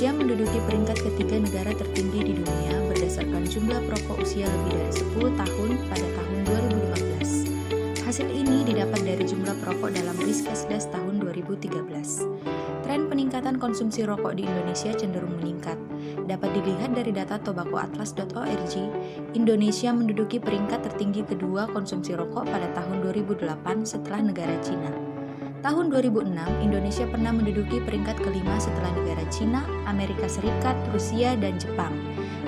Indonesia menduduki peringkat ketiga negara tertinggi di dunia berdasarkan jumlah perokok usia lebih dari 10 tahun pada tahun 2015. Hasil ini didapat dari jumlah perokok dalam Riskesdas tahun 2013. Tren peningkatan konsumsi rokok di Indonesia cenderung meningkat. Dapat dilihat dari data tobaccoatlas.org, Indonesia menduduki peringkat tertinggi kedua konsumsi rokok pada tahun 2008 setelah negara Cina. Tahun 2006, Indonesia pernah menduduki peringkat kelima setelah negara Cina, Amerika Serikat, Rusia, dan Jepang.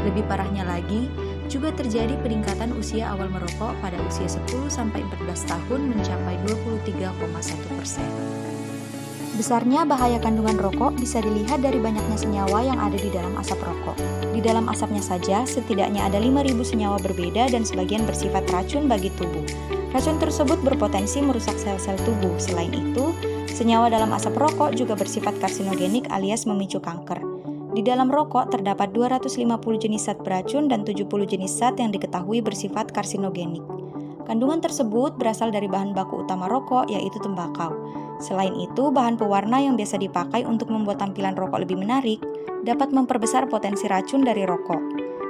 Lebih parahnya lagi, juga terjadi peningkatan usia awal merokok pada usia 10-14 tahun mencapai 23,1%. Besarnya bahaya kandungan rokok bisa dilihat dari banyaknya senyawa yang ada di dalam asap rokok. Di dalam asapnya saja, setidaknya ada 5.000 senyawa berbeda dan sebagian bersifat racun bagi tubuh. Racun tersebut berpotensi merusak sel-sel tubuh. Selain itu, senyawa dalam asap rokok juga bersifat karsinogenik alias memicu kanker. Di dalam rokok terdapat 250 jenis zat beracun dan 70 jenis zat yang diketahui bersifat karsinogenik. Kandungan tersebut berasal dari bahan baku utama rokok, yaitu tembakau. Selain itu, bahan pewarna yang biasa dipakai untuk membuat tampilan rokok lebih menarik dapat memperbesar potensi racun dari rokok.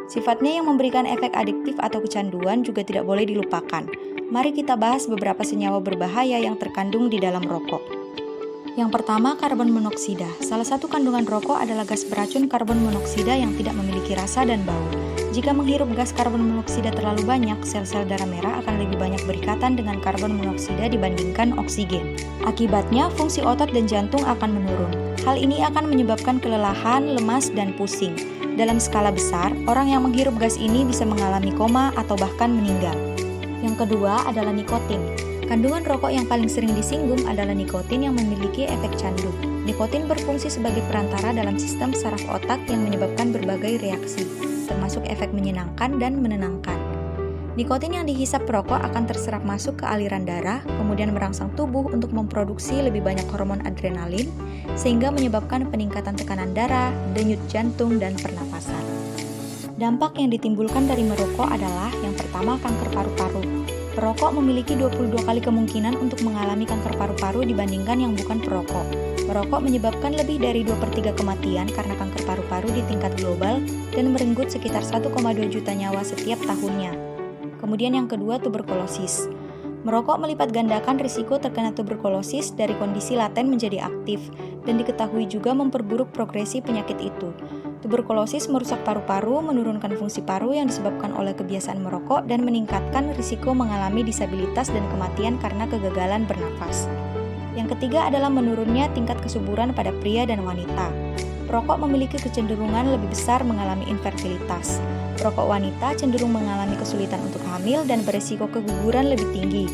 Sifatnya yang memberikan efek adiktif atau kecanduan juga tidak boleh dilupakan. Mari kita bahas beberapa senyawa berbahaya yang terkandung di dalam rokok. Yang pertama, karbon monoksida. Salah satu kandungan rokok adalah gas beracun karbon monoksida yang tidak memiliki rasa dan bau. Jika menghirup gas karbon monoksida terlalu banyak, sel-sel darah merah akan lebih banyak berikatan dengan karbon monoksida dibandingkan oksigen. Akibatnya, fungsi otot dan jantung akan menurun. Hal ini akan menyebabkan kelelahan, lemas, dan pusing. Dalam skala besar, orang yang menghirup gas ini bisa mengalami koma atau bahkan meninggal. Yang kedua adalah nikotin. Kandungan rokok yang paling sering disinggung adalah nikotin yang memiliki efek candu. Nikotin berfungsi sebagai perantara dalam sistem saraf otak yang menyebabkan berbagai reaksi, termasuk efek menyenangkan dan menenangkan. Nikotin yang dihisap perokok akan terserap masuk ke aliran darah, kemudian merangsang tubuh untuk memproduksi lebih banyak hormon adrenalin, sehingga menyebabkan peningkatan tekanan darah, denyut jantung, dan pernapasan. Dampak yang ditimbulkan dari merokok adalah yang pertama kanker paru-paru. Perokok memiliki 22 kali kemungkinan untuk mengalami kanker paru-paru dibandingkan yang bukan perokok. Merokok menyebabkan lebih dari 2/3 kematian karena kanker paru-paru di tingkat global dan merenggut sekitar 1,2 juta nyawa setiap tahunnya. Kemudian yang kedua, tuberkulosis. Merokok melipat gandakan risiko terkena tuberkulosis dari kondisi laten menjadi aktif dan diketahui juga memperburuk progresi penyakit itu. Tuberkulosis merusak paru-paru, menurunkan fungsi paru yang disebabkan oleh kebiasaan merokok dan meningkatkan risiko mengalami disabilitas dan kematian karena kegagalan bernafas. Yang ketiga adalah menurunnya tingkat kesuburan pada pria dan wanita. Perokok memiliki kecenderungan lebih besar mengalami infertilitas. Perokok wanita cenderung mengalami kesulitan untuk hamil dan berisiko keguguran lebih tinggi.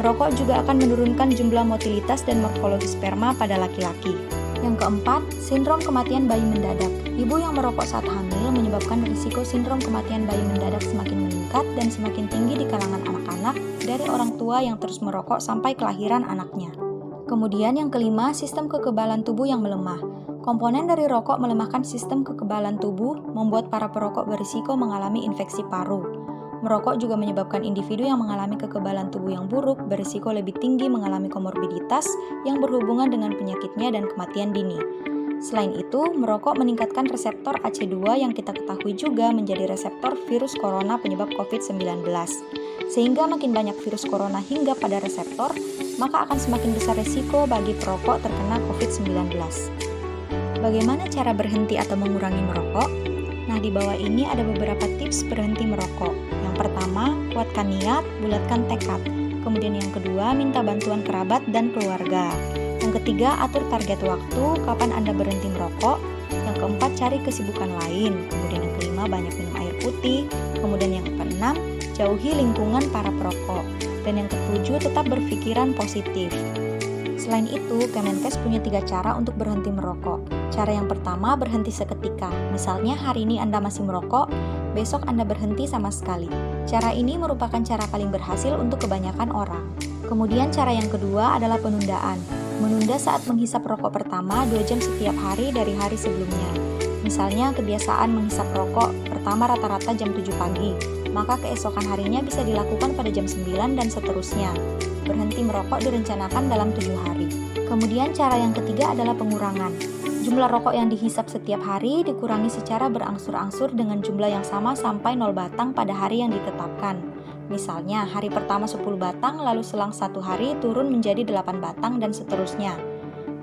Merokok juga akan menurunkan jumlah motilitas dan morfologi sperma pada laki-laki. Yang keempat, sindrom kematian bayi mendadak. Ibu yang merokok saat hamil menyebabkan risiko sindrom kematian bayi mendadak semakin meningkat dan semakin tinggi di kalangan anak-anak dari orang tua yang terus merokok sampai kelahiran anaknya. Kemudian yang kelima, sistem kekebalan tubuh yang melemah. Komponen dari rokok melemahkan sistem kekebalan tubuh, membuat para perokok berisiko mengalami infeksi paru. Merokok juga menyebabkan individu yang mengalami kekebalan tubuh yang buruk berisiko lebih tinggi mengalami komorbiditas yang berhubungan dengan penyakitnya dan kematian dini. Selain itu, merokok meningkatkan reseptor AC2 yang kita ketahui juga menjadi reseptor virus corona penyebab COVID-19. Sehingga makin banyak virus corona hingga pada reseptor, maka akan semakin besar resiko bagi perokok terkena COVID-19. Bagaimana cara berhenti atau mengurangi merokok? Nah, di bawah ini ada beberapa tips berhenti merokok. Yang pertama, kuatkan niat, bulatkan tekad. Kemudian yang kedua, minta bantuan kerabat dan keluarga. Yang ketiga, atur target waktu, kapan Anda berhenti merokok. Yang keempat, cari kesibukan lain. Kemudian yang kelima, banyak minum air putih. Kemudian yang keenam, jauhi lingkungan para perokok. Dan yang ketujuh, tetap berpikiran positif. Selain itu, Kemenkes punya 3 cara untuk berhenti merokok. Cara yang pertama, berhenti seketika. Misalnya hari ini Anda masih merokok, besok Anda berhenti sama sekali. Cara ini merupakan cara paling berhasil untuk kebanyakan orang. Kemudian cara yang kedua adalah penundaan. Menunda saat menghisap rokok pertama 2 jam setiap hari dari hari sebelumnya. Misalnya kebiasaan menghisap rokok pertama rata-rata jam 7 pagi, maka keesokan harinya bisa dilakukan pada jam 9 dan seterusnya. Berhenti merokok direncanakan dalam 7 hari. Kemudian cara yang ketiga adalah pengurangan. Jumlah rokok yang dihisap setiap hari dikurangi secara berangsur-angsur dengan jumlah yang sama sampai 0 batang pada hari yang ditetapkan. Misalnya, hari pertama 10 batang, lalu selang 1 hari turun menjadi 8 batang, dan seterusnya.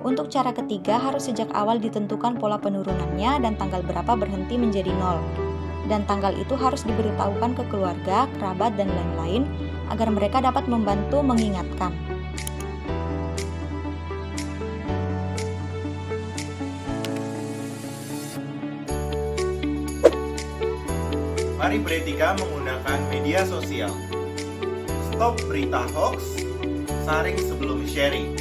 Untuk cara ketiga, harus sejak awal ditentukan pola penurunannya dan tanggal berapa berhenti menjadi 0. Dan tanggal itu harus diberitahukan ke keluarga, kerabat, dan lain-lain agar mereka dapat membantu mengingatkan. Mari beretika menggunakan media sosial. Stop berita hoax, saring sebelum sharing.